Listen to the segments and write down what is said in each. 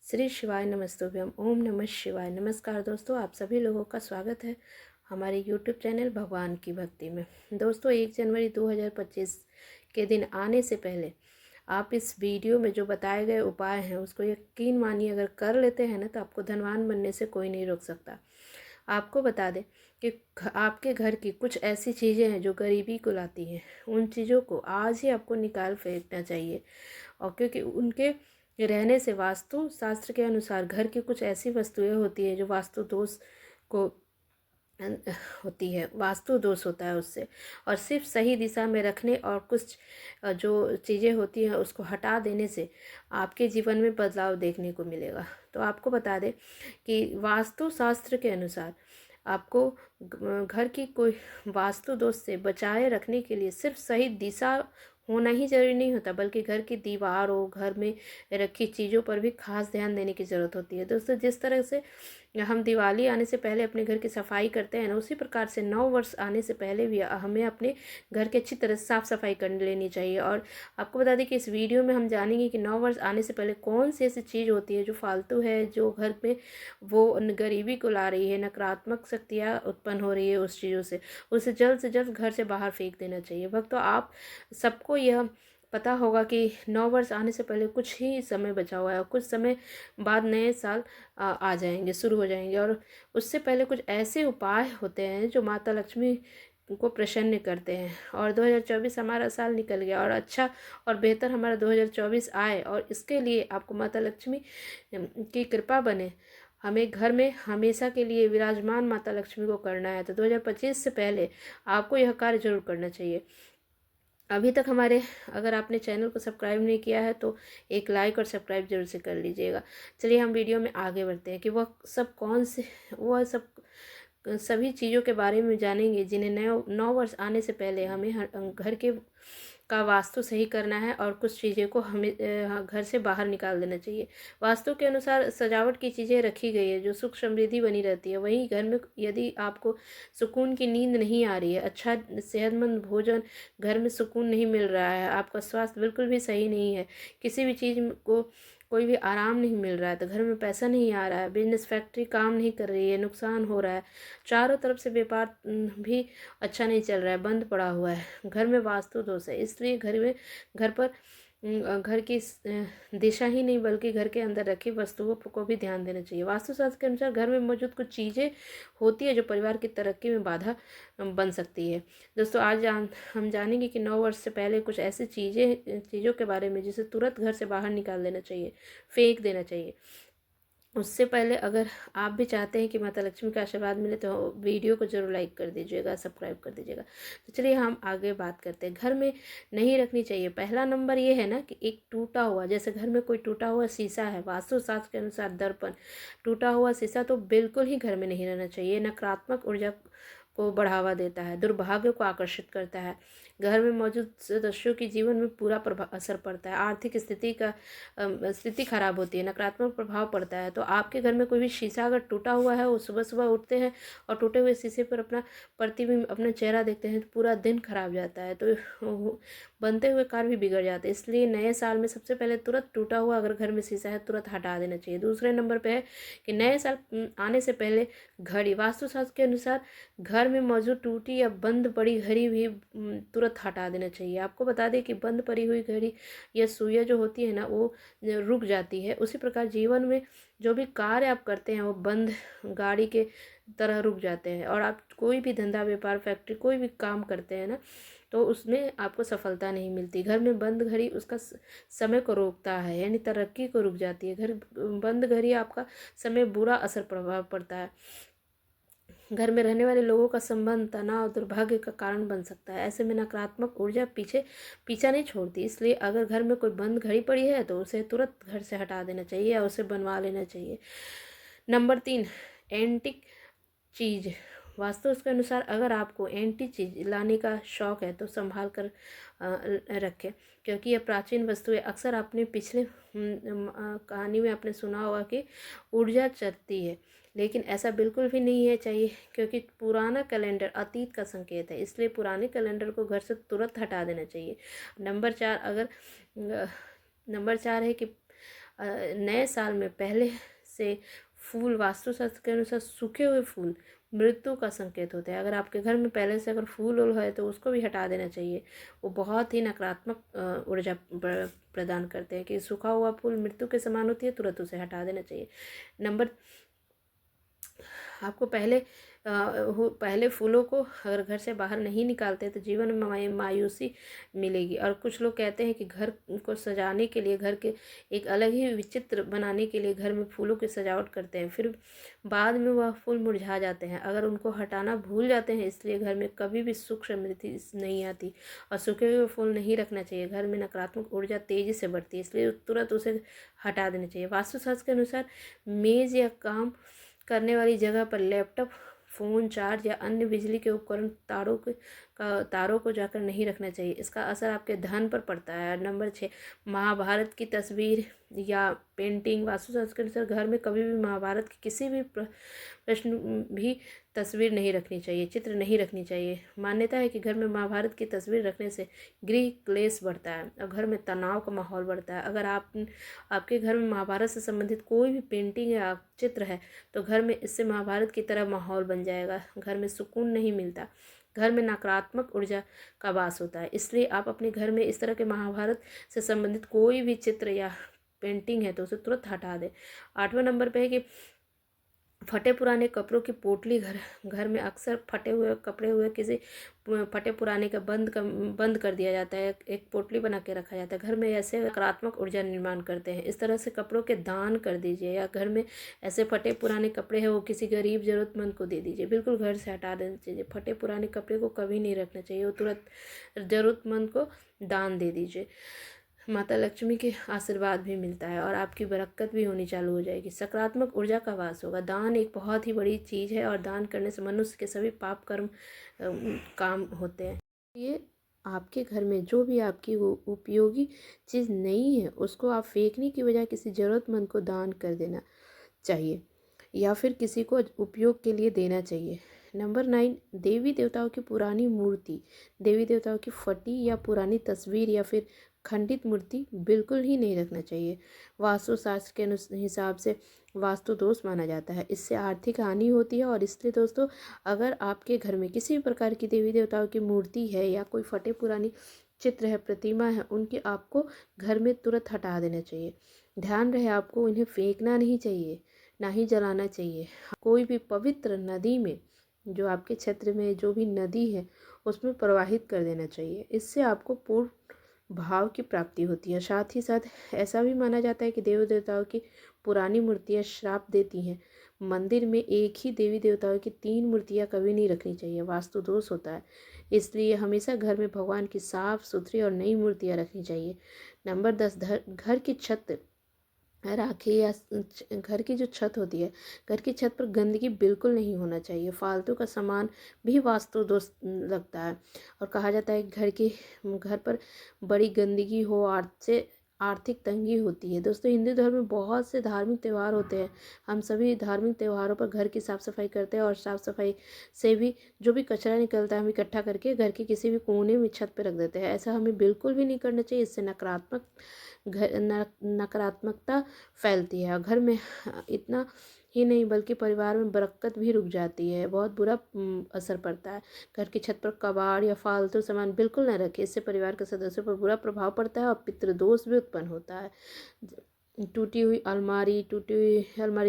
श्री शिवाय नमस्तुभ्यम। ओम नमः शिवाय। नमस्कार दोस्तों, आप सभी लोगों का स्वागत है हमारे यूट्यूब चैनल भगवान की भक्ति में। दोस्तों, 1 जनवरी 2025 के दिन आने से पहले आप इस वीडियो में जो बताए गए उपाय हैं उसको यकीन मानिए, अगर कर लेते हैं ना तो आपको धनवान बनने से कोई नहीं रोक सकता। आपको बता दें कि आपके घर की कुछ ऐसी चीज़ें हैं जो गरीबी को लाती हैं। उन चीज़ों को आज ही आपको निकाल फेंकना चाहिए, और क्योंकि उनके रहने से वास्तु शास्त्र के अनुसार घर की कुछ ऐसी वस्तुएं होती हैं जो वास्तु दोष को होती है, वास्तु दोष होता है उससे। और सिर्फ सही दिशा में रखने और कुछ जो चीज़ें होती हैं उसको हटा देने से आपके जीवन में बदलाव देखने को मिलेगा। तो आपको बता दें कि वास्तु शास्त्र के अनुसार आपको घर की कोई वास्तु दोष से बचाए रखने के लिए सिर्फ सही दिशा होना ही जरूरी नहीं होता, बल्कि घर की दीवारों, घर में रखी चीज़ों पर भी खास ध्यान देने की ज़रूरत होती है। दोस्तों, जिस तरह से हम दिवाली आने से पहले अपने घर की सफाई करते हैं ना, उसी प्रकार से नव वर्ष आने से पहले भी हमें अपने घर की अच्छी तरह से साफ़ सफाई कर लेनी चाहिए। और आपको बता दें कि इस वीडियो में हम जानेंगे कि नव वर्ष आने से पहले कौन सी ऐसी चीज़ होती है जो फालतू है, जो घर में वो गरीबी को ला रही है, नकारात्मक शक्तियाँ उत्पन्न हो रही है उस चीज़ों से। उसे जल्द से जल्द घर से बाहर फेंक देना चाहिए। भक्तों, आप सबको यह पता होगा कि नव वर्ष आने से पहले कुछ ही समय बचा हुआ है और कुछ समय बाद नए साल आ जाएंगे, शुरू हो जाएंगे। और उससे पहले कुछ ऐसे उपाय होते हैं जो माता लक्ष्मी को प्रसन्न करते हैं। और 2024 हमारा साल निकल गया और अच्छा और बेहतर हमारा 2024 आए, और इसके लिए आपको माता लक्ष्मी की कृपा बने। हमें घर में हमेशा के लिए विराजमान माता लक्ष्मी को करना है, तो 2025 से पहले आपको यह कार्य जरूर करना चाहिए। अभी तक हमारे अगर आपने चैनल को सब्सक्राइब नहीं किया है तो एक लाइक और सब्सक्राइब जरूर से कर लीजिएगा। चलिए हम वीडियो में आगे बढ़ते हैं कि वह सब सभी चीज़ों के बारे में जानेंगे जिन्हें नौ वर्ष आने से पहले हमें घर के का वास्तु सही करना है, और कुछ चीज़ें को हमें घर से बाहर निकाल देना चाहिए। वास्तु के अनुसार सजावट की चीज़ें रखी गई है जो सुख समृद्धि बनी रहती है। वहीं घर में यदि आपको सुकून की नींद नहीं आ रही है, अच्छा सेहतमंद भोजन घर में सुकून नहीं मिल रहा है, आपका स्वास्थ्य बिल्कुल भी सही नहीं है, किसी भी चीज़ को कोई भी आराम नहीं मिल रहा है, तो घर में पैसा नहीं आ रहा है, बिजनेस फैक्ट्री काम नहीं कर रही है, नुकसान हो रहा है, चारों तरफ से व्यापार भी अच्छा नहीं चल रहा है, बंद पड़ा हुआ है, घर में वास्तु दोष है। इसलिए घर पर घर की दिशा ही नहीं बल्कि घर के अंदर रखी वस्तुओं को भी ध्यान देना चाहिए। वास्तुशास्त्र के अनुसार घर में मौजूद कुछ चीज़ें होती है जो परिवार की तरक्की में बाधा बन सकती है। दोस्तों, हम जानेंगे कि नव वर्ष से पहले कुछ ऐसी चीज़ों के बारे में जिसे तुरंत घर से बाहर निकाल देना चाहिए, फेंक देना चाहिए। उससे पहले अगर आप भी चाहते हैं कि माता लक्ष्मी का आशीर्वाद मिले तो वीडियो को जरूर लाइक कर दीजिएगा, सब्सक्राइब कर दीजिएगा। तो चलिए हम आगे बात करते हैं। घर में नहीं रखनी चाहिए। पहला नंबर ये है ना कि एक टूटा हुआ, जैसे घर में कोई टूटा हुआ शीशा है, वास्तुशास्त्र के अनुसार दर्पण, टूटा हुआ शीशा तो बिल्कुल ही घर में नहीं रहना चाहिए। नकारात्मक ऊर्जा को बढ़ावा देता है, दुर्भाग्य को आकर्षित करता है, घर में मौजूद सदस्यों के जीवन में पूरा असर पड़ता है, आर्थिक स्थिति खराब होती है, नकारात्मक प्रभाव पड़ता है। तो आपके घर में कोई भी शीशा अगर टूटा हुआ है, वो सुबह सुबह उठते हैं और टूटे हुए शीशे पर अपना प्रतिबिंब, अपना चेहरा देखते हैं तो पूरा दिन खराब जाता है, तो बनते हुए कार्य भी बिगड़ जाते हैं। इसलिए नए साल में सबसे पहले तुरंत टूटा हुआ अगर घर में शीशा है तुरंत हटा देना चाहिए। दूसरे नंबर पे है कि नए साल आने से पहले घड़ी, वास्तुशास्त्र के अनुसार घर में मौजूद टूटी या बंद पड़ी घड़ी भी तुरंत हटा देना चाहिए। आपको बता दें कि बंद पड़ी हुई घड़ी या सुइयाँ जो होती है ना वो रुक जाती है। उसी प्रकार जीवन में जो भी कार्य आप करते हैं वो बंद गाड़ी के तरह रुक जाते हैं, और आप कोई भी धंधा, व्यापार, फैक्ट्री, कोई भी काम करते हैं ना तो उसमें आपको सफलता नहीं मिलती। घर में बंद घड़ी उसका समय को रोकता है, यानी तरक्की को रुक जाती है। घर बंद घड़ी आपका समय बुरा असर प्रभाव पड़ता है। घर में रहने वाले लोगों का संबंध तनाव, दुर्भाग्य का कारण बन सकता है। ऐसे में नकारात्मक ऊर्जा पीछा नहीं छोड़ती। इसलिए अगर घर में कोई बंद घड़ी पड़ी है तो उसे तुरंत घर से हटा देना चाहिए या उसे बनवा लेना चाहिए। नंबर 3, एंटिक चीज़। वास्तु के अनुसार अगर आपको एंटी चीज लाने का शौक है तो संभाल कर रखें, क्योंकि यह प्राचीन वस्तुएं अक्सर आपने पिछले कहानी में आपने सुना होगा कि ऊर्जा चढ़ती है, लेकिन ऐसा बिल्कुल भी नहीं है चाहिए, क्योंकि पुराना कैलेंडर अतीत का संकेत है। इसलिए पुराने कैलेंडर को घर से तुरंत हटा देना चाहिए। नंबर 4 है कि नए साल में पहले से फूल वास्तुशास्त्र के अनुसार सूखे हुए फूल मृत्यु का संकेत होता है। अगर आपके घर में पहले से अगर फूल उल है तो उसको भी हटा देना चाहिए। वो बहुत ही नकारात्मक ऊर्जा प्रदान करते हैं कि सूखा हुआ फूल मृत्यु के समान होती है, तुरंत उसे हटा देना चाहिए। नंबर आपको पहले फूलों को अगर घर से बाहर नहीं निकालते तो जीवन में मायूसी मिलेगी। और कुछ लोग कहते हैं कि घर को सजाने के लिए, घर के एक अलग ही विचित्र बनाने के लिए घर में फूलों की सजावट करते हैं, फिर बाद में वह फूल मुरझा जाते हैं अगर उनको हटाना भूल जाते हैं। इसलिए घर में कभी भी सुख समृद्धि नहीं आती और सूखे हुए फूल नहीं रखना चाहिए। घर में नकारात्मक ऊर्जा तेजी से बढ़ती है, इसलिए तुरंत उसे हटा देना चाहिए। वास्तुशास्त्र के अनुसार मेज या काम करने वाली जगह पर लैपटॉप, फ़ोन चार्ज या अन्य बिजली के उपकरण तारों को जाकर नहीं रखना चाहिए। इसका असर आपके धन पर पड़ता है। नंबर 6, महाभारत की तस्वीर या पेंटिंग। वास्तुशास्त्र के अनुसार घर में कभी भी महाभारत की किसी भी प्रश्न भी तस्वीर नहीं रखनी चाहिए, चित्र नहीं रखनी चाहिए। मान्यता है कि घर में महाभारत की तस्वीर रखने से गृह क्लेश बढ़ता है और घर में तनाव का माहौल बढ़ता है। अगर आपके घर में महाभारत से संबंधित कोई भी पेंटिंग या चित्र है तो घर में इससे महाभारत की तरह माहौल बन जाएगा। घर में सुकून नहीं मिलता, घर में नकारात्मक ऊर्जा का वास होता है। इसलिए आप अपने घर में इस तरह के महाभारत से संबंधित कोई भी चित्र या पेंटिंग है तो उसे तुरंत हटा दें। 8वें नंबर पे है कि फटे पुराने कपड़ों की पोटली घर में अक्सर फटे हुए कपड़े हुए किसी फटे पुराने का बंद कर दिया जाता है, एक पोटली बना के रखा जाता है। घर में ऐसे नकारात्मक ऊर्जा निर्माण करते हैं। इस तरह से कपड़ों के दान कर दीजिए या घर में ऐसे फटे पुराने कपड़े हैं वो किसी गरीब ज़रूरतमंद को दे दीजिए। बिल्कुल घर से हटा देना चाहिए। फटे पुराने कपड़े को कभी नहीं रखना चाहिए, वो तुरंत ज़रूरतमंद को दान दे दीजिए। माता लक्ष्मी के आशीर्वाद भी मिलता है और आपकी बरकत भी होनी चालू हो जाएगी। सकारात्मक ऊर्जा का वास होगा। दान एक बहुत ही बड़ी चीज़ है और दान करने से मनुष्य के सभी पाप कर्म काम होते हैं। ये आपके घर में जो भी आपकी वो उपयोगी चीज़ नहीं है उसको आप फेंकने की बजाय किसी ज़रूरतमंद को दान कर देना चाहिए या फिर किसी को उपयोग के लिए देना चाहिए। नंबर 9, देवी देवताओं की पुरानी मूर्ति, देवी देवताओं की फटी या पुरानी तस्वीर या फिर खंडित मूर्ति बिल्कुल ही नहीं रखना चाहिए। वास्तुशास्त्र के हिसाब से वास्तु दोष माना जाता है, इससे आर्थिक हानि होती है। और इसलिए दोस्तों, अगर आपके घर में किसी भी प्रकार की देवी देवताओं की मूर्ति है या कोई फटे पुरानी चित्र है, प्रतिमा है, उनकी आपको घर में तुरंत हटा देना चाहिए। ध्यान रहे, आपको इन्हें फेंकना नहीं चाहिए, ना ही जलाना चाहिए। कोई भी पवित्र नदी में, जो आपके क्षेत्र में जो भी नदी है उसमें प्रवाहित कर देना चाहिए। इससे आपको पूर्ण भाव की प्राप्ति होती है। साथ ही साथ ऐसा भी माना जाता है कि देवी देवताओं की पुरानी मूर्तियाँ श्राप देती हैं। मंदिर में एक ही देवी देवताओं की 3 मूर्तियाँ कभी नहीं रखनी चाहिए, वास्तु दोष होता है। इसलिए हमेशा घर में भगवान की साफ सुथरी और नई मूर्तियाँ रखनी चाहिए। नंबर 10, घर की छत राखी या घर की जो छत होती है, घर की छत पर गंदगी बिल्कुल नहीं होना चाहिए। फालतू का सामान भी वास्तु दोष लगता है और कहा जाता है कि घर पर बड़ी गंदगी हो से आर्थिक तंगी होती है। दोस्तों, हिंदू धर्म में बहुत से धार्मिक त्यौहार होते हैं। हम सभी धार्मिक त्योहारों पर घर की साफ़ सफाई करते हैं और साफ़ सफाई से भी जो भी कचरा निकलता है हम इकट्ठा करके घर के किसी भी कोने में छत पर रख देते हैं। ऐसा हमें बिल्कुल भी नहीं करना चाहिए। इससे नकारात्मकता फैलती है और घर में इतना ही नहीं बल्कि परिवार में बरकत भी रुक जाती है, बहुत बुरा असर पड़ता है। घर की छत पर कबाड़ या फालतू सामान बिल्कुल न रखें, इससे परिवार के सदस्यों पर बुरा प्रभाव पड़ता है और पितृदोष भी उत्पन्न होता है। टूटी हुई अलमारी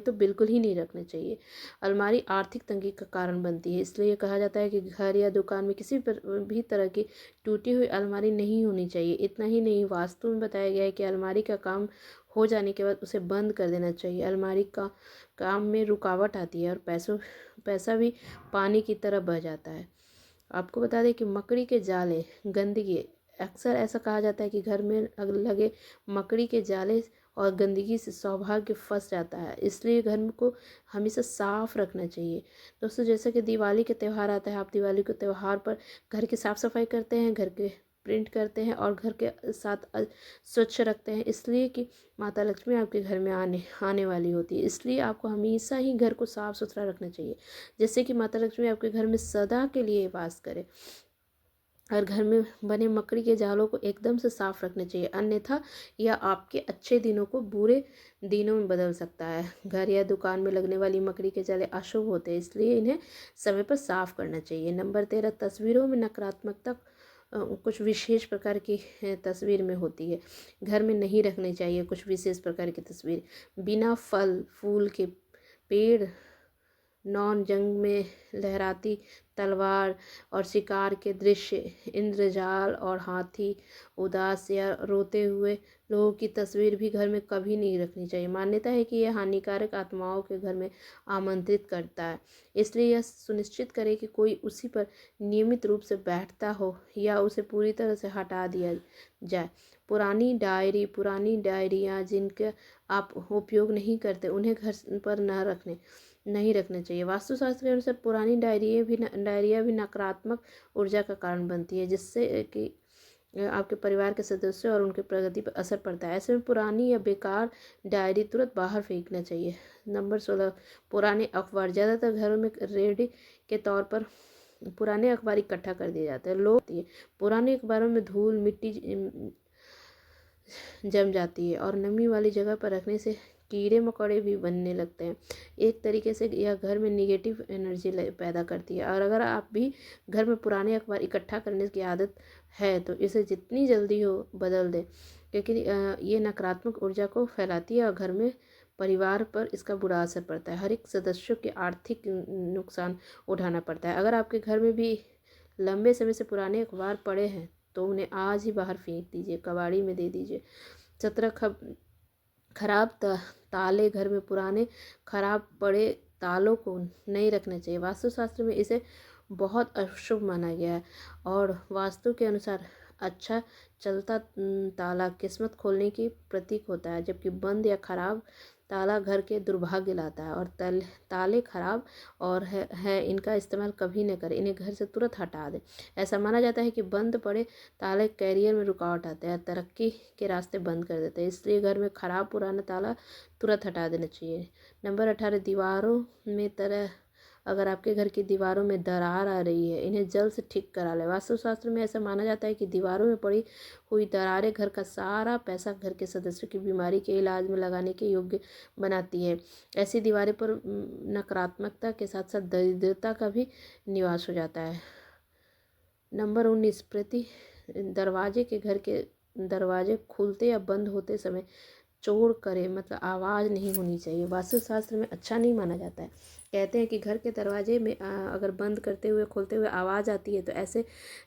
तो बिल्कुल ही नहीं रखनी चाहिए। अलमारी आर्थिक तंगी का कारण बनती है, इसलिए कहा जाता है कि घर या दुकान में किसी भी तरह की टूटी हुई अलमारी नहीं होनी चाहिए। इतना ही नहीं, वास्तु में बताया गया है कि अलमारी का काम हो जाने के बाद उसे बंद कर देना चाहिए। अलमारी का काम में रुकावट आती है और पैसा भी पानी की तरह बह जाता है। आपको बता दें कि मकड़ी के जाले, गंदगी, अक्सर ऐसा कहा जाता है कि घर में लगे मकड़ी के जाले और गंदगी से सौभाग्य फंस जाता है, इसलिए घर को हमेशा साफ रखना चाहिए। दोस्तों, जैसे कि दिवाली के त्यौहार आता है, आप दिवाली के त्यौहार पर घर की साफ़ सफाई करते हैं, घर के प्रिंट करते हैं और घर के साथ स्वच्छ रखते हैं, इसलिए कि माता लक्ष्मी आपके घर में आने वाली होती है। इसलिए आपको हमेशा ही घर को साफ़ सुथरा रखना चाहिए, जिससे कि माता लक्ष्मी आपके घर में सदा के लिए वास करे। और घर में बने मकड़ी के जालों को एकदम से साफ रखना चाहिए, अन्यथा यह आपके अच्छे दिनों को बुरे दिनों में बदल सकता है। घर या दुकान में लगने वाली मकड़ी के जाले अशुभ होते हैं, इसलिए इन्हें समय पर साफ करना चाहिए। नंबर 13, तस्वीरों में नकारात्मकता कुछ विशेष प्रकार की तस्वीर में होती है। घर में नहीं रखनी चाहिए कुछ विशेष प्रकार की तस्वीर। बिना फल फूल के पेड़, नॉन जंग में लहराती तलवार और शिकार के दृश्य, इंद्रजाल और हाथी, उदास या रोते हुए लोगों की तस्वीर भी घर में कभी नहीं रखनी चाहिए। मान्यता है कि यह हानिकारक आत्माओं के घर में आमंत्रित करता है, इसलिए यह सुनिश्चित करें कि कोई उसी पर नियमित रूप से बैठता हो या उसे पूरी तरह से हटा दिया जाए। पुरानी डायरियाँ जिनका आप उपयोग नहीं करते उन्हें घर पर नहीं रखना चाहिए। वास्तुशास्त्र के अनुसार पुरानी डायरिया भी नकारात्मक ऊर्जा का कारण बनती है, जिससे कि आपके परिवार के सदस्यों और उनके प्रगति पर असर पड़ता है। ऐसे में पुरानी या बेकार डायरी तुरंत बाहर फेंकना चाहिए। नंबर 16, पुराने अखबार। ज़्यादातर घरों में रेडी के तौर पर पुराने अखबार इकट्ठा कर दिए जाते हैं। पुराने अखबारों में धूल मिट्टी जम जाती है और नमी वाली जगह पर रखने से कीड़े मकोड़े भी बनने लगते हैं। एक तरीके से यह घर में निगेटिव एनर्जी पैदा करती है। और अगर आप भी घर में पुराने अखबार इकट्ठा करने की आदत है तो इसे जितनी जल्दी हो बदल दें, क्योंकि ये नकारात्मक ऊर्जा को फैलाती है और घर में परिवार पर इसका बुरा असर पड़ता है। हर एक सदस्यों के आर्थिक नुकसान उठाना पड़ता है। अगर आपके घर में भी लंबे समय से पुराने अखबार पड़े हैं तो उन्हें आज ही बाहर फेंक दीजिए, कबाड़ी में दे दीजिए। 17, खराब ताले। घर में पुराने खराब पड़े तालों को नहीं रखना चाहिए। वास्तुशास्त्र में इसे बहुत अशुभ माना गया है और वास्तु के अनुसार अच्छा चलता ताला किस्मत खोलने की प्रतीक होता है, जबकि बंद या खराब ताला घर के दुर्भाग्य लाता है। और ताले खराब और है इनका इस्तेमाल कभी न करें, इन्हें घर से तुरंत हटा दें। ऐसा माना जाता है कि बंद पड़े ताले कैरियर में रुकावट आते हैं, तरक्की के रास्ते बंद कर देते हैं, इसलिए घर में खराब पुराना ताला तुरंत हटा देना चाहिए। नंबर 18, दीवारों में अगर आपके घर की दीवारों में दरार आ रही है, इन्हें जल्द से ठीक करा लें। वास्तुशास्त्र में ऐसा माना जाता है कि दीवारों में पड़ी हुई दरारें घर का सारा पैसा घर के सदस्यों की बीमारी के इलाज में लगाने के योग्य बनाती है। ऐसी दीवारें पर नकारात्मकता के साथ साथ दरिद्रता का भी निवास हो जाता है। नंबर 19, दरवाजे के घर के दरवाजे खुलते या बंद होते समय चोर करे मतलब आवाज़ नहीं होनी चाहिए। वास्तुशास्त्र में अच्छा नहीं माना जाता है। कहते हैं कि घर के दरवाजे में अगर बंद करते हुए खोलते हुए आवाज़ आती है तो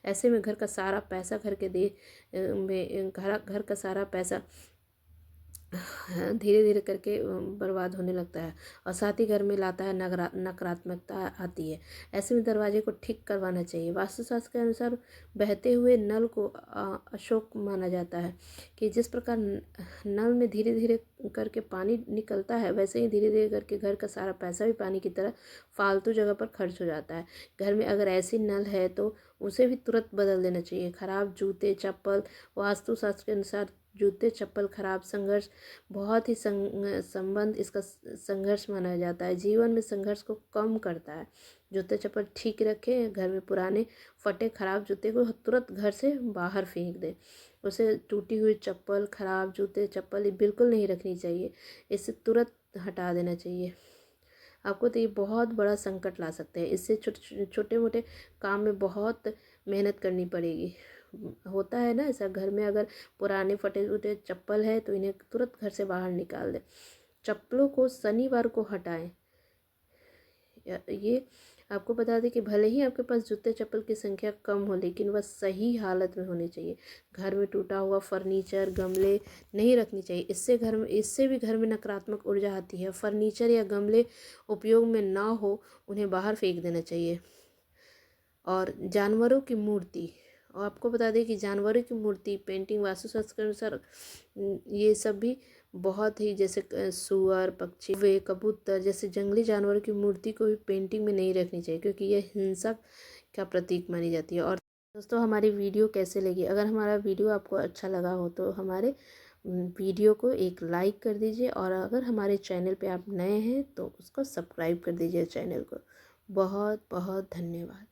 ऐसे में घर का सारा पैसा घर का सारा पैसा धीरे धीरे करके बर्बाद होने लगता है और साथ ही घर में लाता है नकारात्मकता आती है। ऐसे में दरवाजे को ठीक करवाना चाहिए। वास्तुशास्त्र के अनुसार बहते हुए नल को अशुभ माना जाता है कि जिस प्रकार नल में धीरे धीरे करके पानी निकलता है, वैसे ही धीरे धीरे करके घर का सारा पैसा भी पानी की तरह फालतू जगह पर खर्च हो जाता है। घर में अगर ऐसी नल है तो उसे भी तुरंत बदल देना चाहिए। खराब जूते चप्पल। वास्तुशास्त्र के अनुसार जूते चप्पल खराब संघर्ष बहुत ही संबंध इसका संघर्ष माना जाता है, जीवन में संघर्ष को कम करता है। जूते चप्पल ठीक रखें। घर में पुराने फटे खराब जूते को तुरंत घर से बाहर फेंक दें। उसे टूटी हुई चप्पल खराब जूते चप्पल बिल्कुल नहीं रखनी चाहिए, इसे तुरंत हटा देना चाहिए। आपको तो ये बहुत बड़ा संकट ला सकते हैं। इससे छोटे मोटे काम में बहुत मेहनत करनी पड़ेगी। होता है ना ऐसा, घर में अगर पुराने फटे फूटे चप्पल है तो इन्हें तुरंत घर से बाहर निकाल दें। चप्पलों को शनिवार को हटाएं। ये आपको बता दें कि भले ही आपके पास जूते चप्पल की संख्या कम हो, लेकिन वह सही हालत में होनी चाहिए। घर में टूटा हुआ फर्नीचर गमले नहीं रखनी चाहिए, इससे भी घर में नकारात्मक ऊर्जा आती है। फर्नीचर या गमले उपयोग में ना हो उन्हें बाहर फेंक देना चाहिए। और जानवरों की मूर्ति, और आपको बता दें कि जानवरों की मूर्ति पेंटिंग वास्तुशास्त्र के अनुसार ये सब भी बहुत ही, जैसे सुअर पक्षी वे कबूतर जैसे जंगली जानवरों की मूर्ति को भी पेंटिंग में नहीं रखनी चाहिए, क्योंकि यह हिंसा का प्रतीक मानी जाती है। और दोस्तों हमारी वीडियो कैसे लगी, अगर हमारा वीडियो आपको अच्छा लगा हो तो हमारे वीडियो को एक लाइक कर दीजिए, और अगर हमारे चैनल पे आप नए हैं तो उसको सब्सक्राइब कर दीजिए चैनल को। बहुत बहुत धन्यवाद।